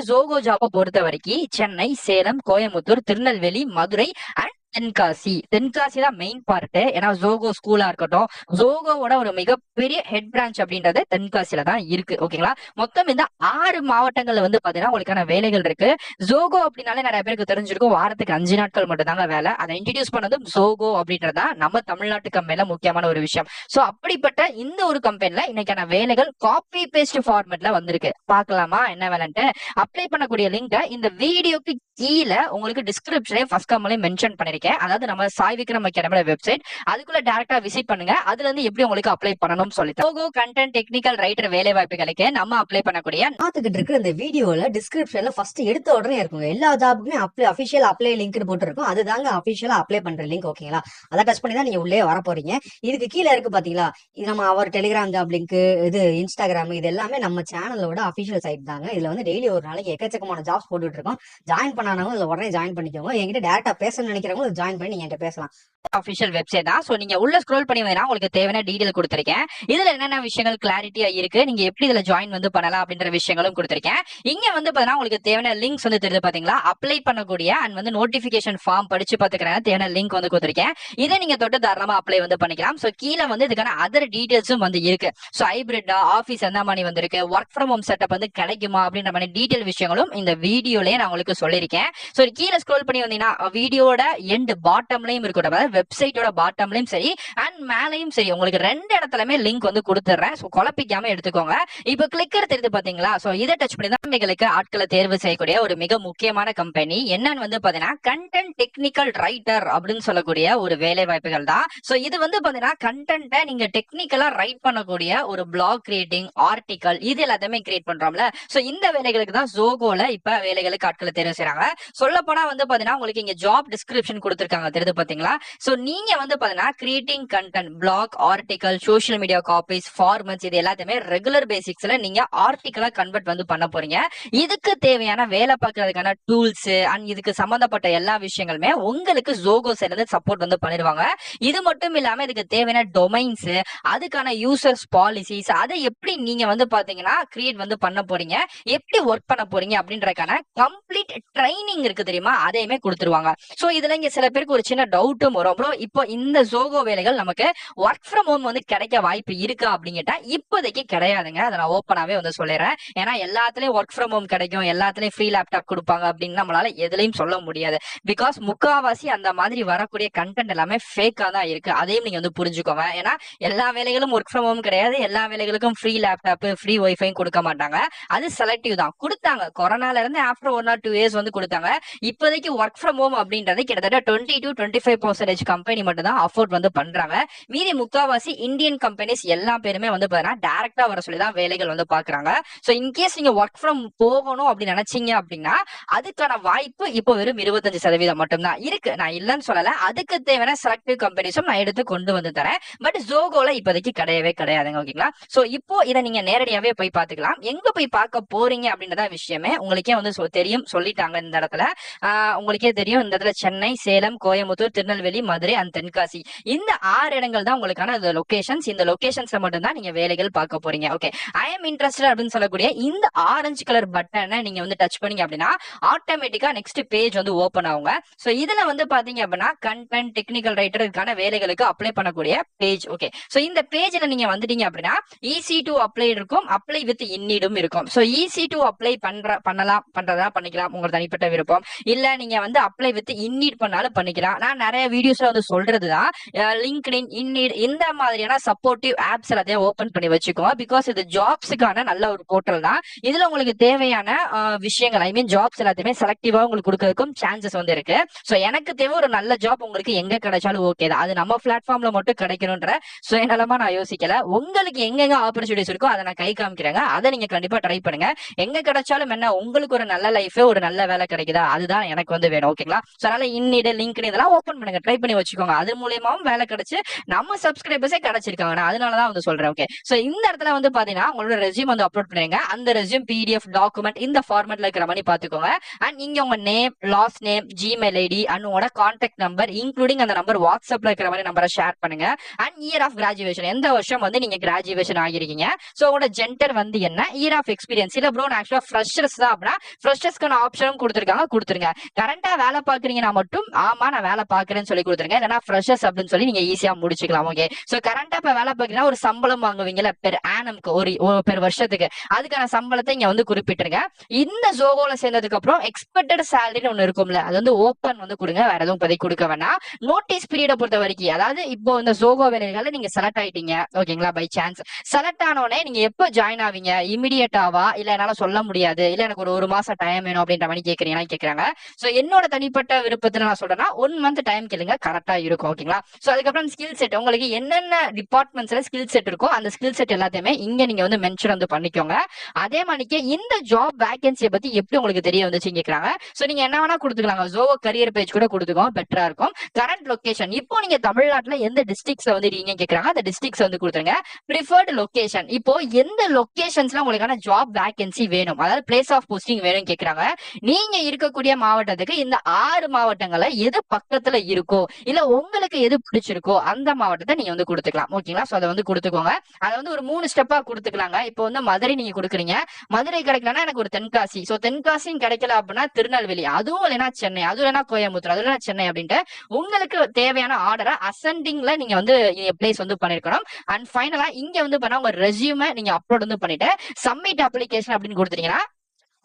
Joko ஜாப்பை பொறுத்த வரைக்கும் Chennai, Salem, Coimbatore, Tirunelveli, Madurai and Tenkasi தான் மெயின் பார்ட். ஏன்னா ஜோகோ ஸ்கூலா இருக்கட்டும், ஜோகோவோட ஒரு மிகப்பெரிய ஹெட் பிரான்ச் அப்படின்றது தென்காசியில தான் இருக்கு. ஓகேங்களா? மொத்தம் இந்த 6 மாவட்டங்கள்ல வந்து பாத்தீங்கன்னா உங்களுக்கான வேலைகள் இருக்கு. ஜோகோ அப்படின்னாலே நிறைய பேருக்கு தெரிஞ்சிருக்கும், வாரத்துக்கு 5 நாட்கள் மட்டும் தாங்க வேலை. அதை இன்ட்ரடியூஸ் பண்ணதும் ஜோகோ அப்படின்றதா நம்ம தமிழ்நாட்டு கம்பெனில முக்கியமான ஒரு விஷயம். சோ அப்படிப்பட்ட இந்த ஒரு கம்பெனில இன்னைக்கான வேலைகள் காப்பி பேஸ்ட் ஃபார்மேட்ல வந்திருக்கு. பாக்கலாமா என்ன வேலைன்ட்டு? அப்ளை பண்ணக்கூடிய லிங்கை இந்த வீடியோக்கு கீழே உங்களுக்கு டிஸ்கிரிப்ஷனே ஃபர்ஸ்ட் கமெண்ட்லயே மென்ஷன் பண்ணிருக்கேன். அதாவது நம்ம சாய் விக்ரம் அகாடமியோட வெப்சைட், அதுக்குள்ள டைரக்டா விசிட் பண்ணுங்க. அதுல இருந்து எப்படி உங்களுக்கு அப்ளை பண்ணணும்னு சொல்லிட்டு லோகோ கண்டென்ட் டெக்னிக்கல் ரைட்டர் வேலை வாய்ப்புகளுக்கு நம்ம அப்ளை பண்ணக்கூடிய பாத்துக்கிட்டு இருக்கிற இந்த வீடியோல டிஸ்கிரிப்ஷன்ல ஃபர்ஸ்ட் எடுத்த உடனே இருக்குங்க. எல்லா ஜாபுக்குமே அபிஷியல் அப்ளை லிங்க் போட்டு இருக்கும். அதுதாங்க அபிஷியலா அப்ளை பண்ற லிங்க். ஓகேங்களா? அதை டச் பண்ணி தான் நீங்க உள்ளே வர போறீங்க. இதுக்கு கீழே இருக்கு பாத்தீங்களா, இது நம்ம அவர் டெலிகிராம் ஜாப் லிங்க், இது இன்ஸ்டாகிராம், இது எல்லாமே நம்ம சேனலோட அபிஷியல் சைட் தாங்க. இதுல வந்து டெய்லி ஒரு நாளைக்கு எக்கச்சக்கமான ஜாப்ஸ் போட்டுட்டு இருக்கோம். ஜாயின் பண்ணானவங்க இதுல உடனே ஜாயின் பண்ணிக்கோங்க. என்கிட்ட டேரக்டா பேசணும்னு நினைக்கிறவங்க ஜாயின் பண்ணி நீங்க என்கிட்ட பேசலாம். அபிஷியல் வெப்சைட் தான். சோ நீங்க உள்ள ஸ்க்ரோல் பண்ணி வந்தா உங்களுக்கு தேவையான டீடைல் கொடுத்திருக்கேன். இதுல என்னென்ன விஷயங்கள் கிளாரிட்டியா இருக்கு, நீங்க எப்படி இதுல ஜாயின் வந்து பண்ணலாம் அப்படின்ற விஷயங்களும் கொடுத்திருக்கேன். இங்க வந்து பாத்தீங்கன்னா உங்களுக்கு தேவையான லிங்க்ஸ் வந்து தெரியுது பாத்தீங்களா, அப்ளை பண்ணக்கூடிய அண்ட் வந்து நோட்டிபிகேஷன் ஃபார்ம் படிச்சு பாத்துக்கிறேன். தேவையான லிங்க் வந்து கொடுத்திருக்கேன். இதை நீங்க தொட்டு தாராளமா அப்ளை வந்து பண்ணிக்கலாம். சோ கீழே வந்து இதுக்கான அதர் டீடைல்ஸும் வந்து இருக்கு. சோ ஹைபிரிட்டா, ஆபீஸ் எந்த மாதிரி வந்திருக்கு, ஒர்க் ஃப்ரம் ஹோம் செட்டப் வந்து கிடைக்குமா அப்படின்ற மாதிரி டீடைல் விஷயங்களும் இந்த வீடியோலயே நான் உங்களுக்கு சொல்லியிருக்கேன். சோ கீழே ஸ்க்ரோல் பண்ணி வந்தீங்கன்னா வீடியோட எண்ட் பாட்டம்லயும் இருக்கும், வெப்சைட்டோட பாட்டம்லயும் சரி அண்ட் மேலையும் சரி, உங்களுக்கு 2 இடத்துலயுமே லிங்க் வந்து கொடுத்துறேன். சோ குழப்பிக்காம எடுத்துக்கோங்க. இப்ப கிளிக்கர் தெரியுது பாத்தீங்களா, சோ இதை டச் பண்ணி தான் உங்களுக்கு ஆட்களை தேர்வு செய்யக்கூடிய ஒரு மிக முக்கியமான கம்பெனி என்னன்னு வந்து பாத்தீங்கன்னா கண்டென்ட் டெக்னிக்கல் ரைட்டர் அப்படின்னு சொல்லக்கூடிய ஒரு வேலை வாய்ப்புகள் தான். சோ இது வந்து பாத்தீங்கன்னா கண்டென்ட்டை நீங்க டெக்னிக்கலா ரைட் பண்ணக்கூடிய ஒரு பிளாக் கிரியேட்டிங், ஆர்டிகல், இது எல்லாத்தையுமே கிரியேட் பண்றோம்ல. சோ இந்த வேலைகளுக்கு தான் ஜோகோல இப்ப வேலைகளுக்கு ஆட்களை தேர்வு செய்யறாங்க. சொல்ல போனா வந்து பாத்தீங்கன்னா உங்களுக்கு இங்க ஜாப் டிஸ்கிரிப்ஷன் கொடுத்திருக்காங்க தெரியுது பாத்தீங்களா. சோ நீங்க வந்து பாத்தீங்கன்னா creating content, blog, article, social media copies, formats, இது எல்லாத்தையுமே ரெகுலர் பேசிக்ஸ்ல நீங்க ஆர்டிகலா கன்வெர்ட் வந்து பண்ண போறீங்க. இதுக்கு தேவையான வேலை பார்க்கறதுக்கான டூல்ஸ் அண்ட் இதுக்கு சம்பந்தப்பட்ட எல்லா விஷயங்களுமே உங்களுக்கு ஜோகோ சைடுல இருந்து சப்போர்ட் வந்து பண்ணிடுவாங்க. இது மட்டும் இல்லாம இதுக்கு தேவையான டொமைன்ஸ், அதுக்கான யூசர்ஸ் பாலிசிஸ், அதை எப்படி நீங்க வந்து பாத்தீங்கன்னா கிரியேட் வந்து பண்ண போறீங்க, எப்படி ஒர்க் பண்ண போறீங்க அப்படின்றதுக்கான கம்ப்ளீட் ட்ரைனிங் இருக்கு தெரியுமா, அதையுமே கொடுத்துருவாங்க. சோ இதுல இங்க சில பேருக்கு ஒரு சின்ன டவுட்டும் வரும், ப்ரோ இப்போ இந்த ஜோகோ வேலைகள் நமக்கு ஒர்க் ஃப்ரம் ஹோம் வந்து கிடைக்க வாய்ப்பு இருக்கா அப்படிங்கிட்ட இப்போதைக்கு கிடையாதுங்க. அதை நான் ஓப்பனாவே வந்து சொல்லிடுறேன். ஏன்னா எல்லாத்துலயும் ஒர்க் ஃப்ரம் ஹோம் கிடைக்கும், எல்லாத்துலயும் ஃப்ரீ லேப்டாப் கொடுப்பாங்க அப்படின்னு நம்மளால எதுலையும் சொல்ல முடியாது. பிகாஸ் முக்காவாசி அந்த மாதிரி வரக்கூடிய கண்டென்ட் எல்லாமே ஃபேக்கா தான் இருக்கு. அதையும் நீங்க வந்து புரிஞ்சுக்கோங்க. ஏன்னா எல்லா வேலைகளும் ஒர்க் ஃப்ரம் ஹோம் கிடையாது, எல்லா வேலைகளுக்கும் ஃப்ரீ லேப்டாப், ஃப்ரீ ஒய்ஃபையும் கொடுக்க மாட்டாங்க. அது செலக்டிவ் தான். கொடுத்தாங்க கொரோனால இருந்து ஆஃப்டர் 1 or 2 இயர்ஸ் வந்து கொடுத்தாங்க. இப்போதைக்கு ஒர்க் ஃப்ரம் ஹோம் அப்படின்றது கிட்டத்தட்ட 20 to 25% கம்பெனி மட்டும் தான் அஃபோர்ட் வந்து பண்றாங்க. மீதி முக்காவாசி இந்தியன் கம்பெனிஸ் எல்லா பேருமே வந்து பாத்தீங்கன்னா டைரக்டா வர சொல்லி தான் வேலைகள் வந்து பாக்குறாங்க. சோ இன்கேஸ் நீங்க ஒர்க் ஃப்ரம் போகணும் அப்படின்னு நினைச்சீங்க அப்படின்னா அதுக்கான வாய்ப்பு இப்போ வெறும் 25% மட்டும் தான் இருக்கு. நான் இல்லன்னு சொல்லல. அதுக்கு தேவையான செலக்டிவ் கம்பெனிஸும் நான் எடுத்து கொண்டு வந்து தரேன். பட் ஜோகோல இப்போதைக்கு கிடையவே கிடையாதுங்க. ஓகேங்களா? சோ இப்போ இதை நீங்க நேரடியாவே போய் பாத்துக்கலாம். எங்க போய் பார்க்க போறீங்க அப்படின்றத விஷயமே உங்களுக்கே வந்து தெரியும், சொல்லிட்டாங்க. இந்த இடத்துல உங்களுக்கே தெரியும், இந்த இடத்துல சென்னை, சேலம், கோயம்புத்தூர், திருநெல்வேலி, மதுரை அண்ட் தென்காசி, இந்த 6 இடங்கள் தான் உங்களுக்கான லொகேஷன்ஸ். இந்த லொகேஷன்ஸ்ல மட்டும் தான் நீங்க வேலைகள் பார்க்க போறீங்க. ஓகே, ஐ எம் இன்ட்ரெஸ்டட் அப்படின்னு சொல்லக்கூடிய இந்த ஆரஞ்சு கலர் பட்டனை நீங்க வந்து டச் பண்ணீங்க அப்படின்னா ஆட்டோமேட்டிக்கா நெக்ஸ்ட் பேஜ் வந்து ஓபன் ஆகுங்க. சோ இதுல வந்து பாத்தீங்க அப்படின்னா கண்டென்ட் டெக்னிக்கல் ரைட்டருக்கான வேலைகளுக்கு அப்ளை பண்ணக்கூடிய பேஜ். ஓகே, சோ இந்த பேஜ்ல நீங்க வந்துட்டீங்க அப்படின்னா ஈஸி டு அப்ளை இருக்கும், அப்ளை வித் இன்னீடும் இருக்கும். சோ ஈஸி டு அப்ளை பண்றதா பண்ணிக்கலாம், உங்க தனிப்பட்ட விருப்பம். இல்ல நீங்க வந்து அப்ளை வித் இன்னீட் பண்ணாலும் பண்ணிக்கலாம். நான் நிறைய வீடியோஸ்ல வந்து சொல்றதுதான் லிங்க்டின், இன்னீட், இந்த மாதிரியான சப்போர்ட்டிவ் ஆப்ஸ் எல்லாத்தையும் ஓபன் பண்ணி வச்சுக்கோங்க. பிகாஸ் இது ஜாப்ஸுக்கான நல்ல ஒரு போர்ட்டல் தான். இதுல உங்களுக்கு தேவையான விஷயங்கள், ஐ மீன் ஜாப்ஸ் எல்லாத்தையுமே செலக்டிவா உங்களுக்கு கொடுக்கறதுக்கும் சான்சஸ் வந்து இருக்கு. சோ எனக்கு தேவை ஒரு நல்ல ஜாப் உங்களுக்கு எங்க கிடைச்சாலும் ஓகே தான். அது நம்ம பிளாட்ஃபார்ம்ல மட்டும் கிடைக்கணும்ன்ற சுயநலமா நான் யோசிக்கல. உங்களுக்கு எங்கெங்க ஆப்பர்ச்சுனிட்டிஸ் இருக்கோ அதை நான் கை காமிக்கிறேங்க. அதை நீங்க கண்டிப்பா ட்ரை பண்ணுங்க. எங்க கிடைச்சாலும் என்ன, உங்களுக்கு ஒரு நல்ல லைஃப், ஒரு நல்ல வேலை கிடைக்குதா, அதுதான் எனக்கு வந்து வேணும். ஓகேங்களா? சோ அதனால இன்னீடு, லிங்க் இதெல்லாம் ஓபன் பண்ணுங்க, ட்ரை பண்ணி வச்சுக்கோங்க. அது மூலியமாவும் வேலை கிடைச்சு நம்ம சப்ஸ்கிரைபர்ஸே கிடைச்சிருக்காங்க. நான் அதனாலதான் வந்து சொல்றேன். ஓகே, சோ இந்த இடத்துல வந்து பாத்தீங்கன்னா உங்களோட ரெஸ்யூம் வந்து அப்லோட் பண்ணுங்க. அந்த ரெஸ்யூம் பிடிஎஃப் டாக்குமெண்ட் இந்த ஃபார்மேட்ல இருக்கிற மாதிரி பாத்துக்கோங்க. அண்ட் இங்க உங்க name, last name, Gmail ID and உங்களோட கான்டாக்ட் நம்பர் இன்க்ளூடிங் அந்த நம்பர் வாட்ஸ்அப்ல இருக்கிற மாதிரி நம்பரை ஷேர் பண்ணுங்க. அண்ட் இயர் ஆஃப் கிராஜுவேஷன், எந்த வருஷம் வந்து நீங்க கிராஜுவேஷன் ஆகிருக்கீங்க. சோ உங்களோட ஜெண்டர் வந்து என்ன, இயர் ஆஃப் எக்ஸ்பீரியன்ஸ். இல்ல ப்ரோ நான் ஆக்சுவலா ஃப்ரெஷர்ஸ் தான் அப்படின்னா ஃப்ரெஷர்ஸ்க்கான ஆப்ஷனும் கொடுத்துருக்காங்க, கொடுத்துருங்க. கரண்டா வேலை பாக்குறீங்கன்னா மட்டும் ஆமா நான் வேலை பாக்குறேன்னு சொல்லி கொடுத்துருங்க. இல்லைன்னா ஃப்ரெஷர்ஸ் அப்படின்னு சொல்லி நீங்க ஈஸியா முடிச்சுக்கலாம். ஓகே, சோ கரண்டா இப்ப வேலை பாக்குறீங்கன்னா ஒரு சம்பளம் வாங்குவீங்கல்ல பெர் ஆனம்க்கு, ஒரு பெர் வருஷத்துக்கு, அதுக்கான சம்பளத்தை இங்க வந்து குறிப்பிட்டுருங்க. இந்த ஜோகோல சேர்ந்ததுக்கு அப்புறம் எக்ஸ்பெக்டட் சேலரின்னு ஒண்ணு இருக்கும்ல, அது வந்து ஓப்பன் வந்து கொடுங்க, வேற எதுவும் இப்போதைக்கு கொடுக்க வேணாம். நோட்டீஸ் பீரியட பொறுத்த வரைக்கும், அதாவது இப்போ இந்த ஜோகோ வேலைகளை நீங்க செலக்ட் ஆயிட்டீங்க ஓகேங்களா, பை சான்ஸ் செலக்ட் ஆனோடனே நீங்க எப்போ ஜாயின் ஆவீங்க, இமிடியேட்டாவா இல்ல என்னால சொல்ல முடியாது, இல்ல எனக்கு ஒரு மாசம் டைம் வேணும் அப்படின்ற மாதிரி கேக்குறாங்க. சோ என்னோட தனிப்பட்ட விருப்பத்துல நான் சொல்றேன்னா 1 மந்த் டைம் கேளுங்க, கரெக்டா இருக்கும். ஓகேங்களா, சோ அதுக்கப்புறம் ஸ்கில் செட், உங்களுக்கு என்னென்ன டிபார்ட்மெண்ட்ஸ்ல ஸ்கில் செட் இருக்கோ அந்த ஸ்கில் செட் எல்லாத்தையுமே இங்க நீங்க வந்து மென்ஷன் வந்து பண்ணிக்கோங்க. அதே மாதிரிக்கு இந்த ஜாப் வேகன்சியை பத்தி எப்படி உங்களுக்கு தெரிய வந்துச்சு கேக்குறாங்க. சோ நீங்க என்ன வேணா கொடுத்துக்கலாங்க, ஜோவோ கரியர் பேஜ் கூட கொடுத்துக்கோங்க, பெட்டரா இருக்கும். கரண்ட் லொகேஷன், இப்போ நீங்க தமிழ்நாட்டுல எந்த டிஸ்ட்ரிக்ட்ஸ்ல வந்து இருக்கீங்க கேக்குறாங்க, அந்த டிஸ்ட்ரிக்ட்ஸ் வந்து கொடுத்துருங்க. ப்ரிஃபர்டு லொகேஷன், இப்போ எந்த லொகேஷன்ஸ்ல உங்களுக்கான ஜாப் வேகன்சி வேணும், அதாவது பிளேஸ் ஆஃப் போஸ்டிங் வேணும் கேக்குறாங்க. நீங்க இருக்கக்கூடிய மாவட்டத்துக்கு இந்த 6 மாவட்டங்கள்ல எது பக்கத்துல இருக்கோ இல்ல உங்களுக்கு எது பிடிச்சிருக்கோ அந்த மாவட்டத்தை நீங்க வந்து கொடுத்துக்கலாம். ஓகேங்களா, சோ அதை வந்து கொடுத்துக்கோங்க. அதை வந்து ஒரு 3 ஸ்டெப்பா கொடுத்துக்கலாங்க. இப்போ வந்து மதுரை நீங்க கொடுக்குறீங்க, மதுரை கிடைக்கலன்னா எனக்கு ஒரு தென்காசி, சோ தென்காசியும் கிடைக்கல அப்படின்னா திருநெல்வேலி, அதுவும் இல்லைன்னா சென்னை, அதுவும் இல்லைன்னா கோயம்புத்தூர், அதுவும் இல்லைன்னா சென்னை அப்படின்ட்டு உங்களுக்கு தேவையான ஆர்டரை அசெண்டிங்ல நீங்க வந்து பிளேஸ் வந்து பண்ணிருக்கணும். அண்ட் ஃபைனலா இங்க வந்து பண்ணா உங்க ரெஸ்யூமை நீங்க அப்லோட் வந்து பண்ணிட்டு சப்மிட் அப்ளிகேஷன் அப்படின்னு கொடுத்துட்டீங்கன்னா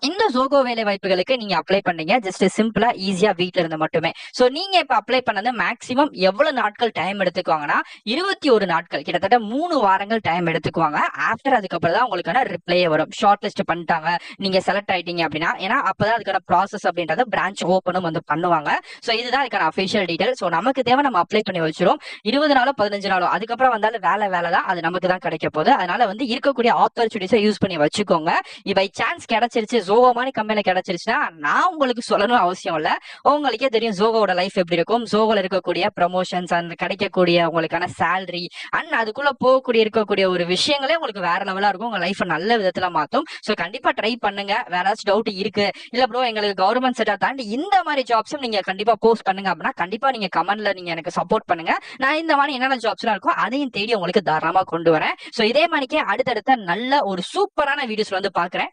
இந்த ஜோகோ வேலை வாய்ப்புகளுக்கு நீங்க அப்ளை பண்ணீங்க. ஜஸ்ட் சிம்பிளா ஈஸியா வீட்ல இருந்து மட்டுமே. சோ நீங்க இப்ப அப்ளை பண்ணது மேக்ஸிமம் எவ்வளவு நாட்கள் டைம் எடுத்துக்குவாங்கன்னா 21 நாட்கள், கிட்டத்தட்ட 3 வாரங்கள் டைம் எடுத்துக்குவாங்க. ஆஃப்டர் அதுக்கப்புறம் தான் உங்களுக்கான ரிப்ளையே வரும். ஷார்ட் லிஸ்ட் பண்ணிட்டாங்க, நீங்க செலக்ட் ஆயிட்டீங்க அப்படின்னா, ஏன்னா அப்பதான் அதுக்கான ப்ராசஸ் அப்படின்றத பிரான்ச் ஓப்பனும் வந்து பண்ணுவாங்க. சோ இதுதான் அதுக்கான அபிஷியல் டீடைல். சோ நமக்கு தேவை நம்ம அப்ளை பண்ணி வச்சிரும். 20 நாளோ 15 நாளோ அதுக்கப்புறம் வந்தாலும் வேலை தான், அது நமக்கு தான் கிடைக்க போகுது. அதனால வந்து இருக்கக்கூடிய ஆப்பர்ச்சுனிட்டிஸை யூஸ் பண்ணி வச்சுக்கோங்க. பை சான்ஸ் கிடைச்சிருச்சு ஜோகோ மாதிரி கம்பெனில கிடைச்சிருச்சுன்னா நான் உங்களுக்கு சொல்லணும் அவசியம் இல்ல, உங்களுக்கே தெரியும் ஜோகோட லைஃப் எப்படி இருக்கும். ஜோகோல இருக்கக்கூடிய ப்ரமோஷன்ஸ் அண்ட் கிடைக்கக்கூடிய உங்களுக்கான சேலரி அண்ட் அதுக்குள்ள போகக்கூடிய இருக்கக்கூடிய ஒரு விஷயங்களே உங்களுக்கு வேற லெவலா இருக்கும், உங்க லைஃப் நல்ல விதத்துல மாத்தும். சோ கண்டிப்பா ட்ரை பண்ணுங்க. வேற ஏதாச்சும் டவுட் இருக்கு, இல்ல ப்ரோ எங்களுக்கு கவர்மெண்ட் செக்டர் தாண்டி இந்த மாதிரி ஜாப்ஸும் நீங்க கண்டிப்பா போஸ்ட் பண்ணுங்க அப்படின்னா கண்டிப்பா நீங்க கமெண்ட்ல நீங்க எனக்கு சப்போர்ட் பண்ணுங்க. நான் இந்த மாதிரி என்னென்ன ஜாப்ஸ் எல்லாம் இருக்கோ அதையும் தேடி உங்களுக்கு தாராளமா கொண்டு வரேன். சோ இதே மாதிரிக்கே அடுத்தடுத்த நல்ல ஒரு சூப்பரான வீடியோஸ் வந்து பாக்குறேன்.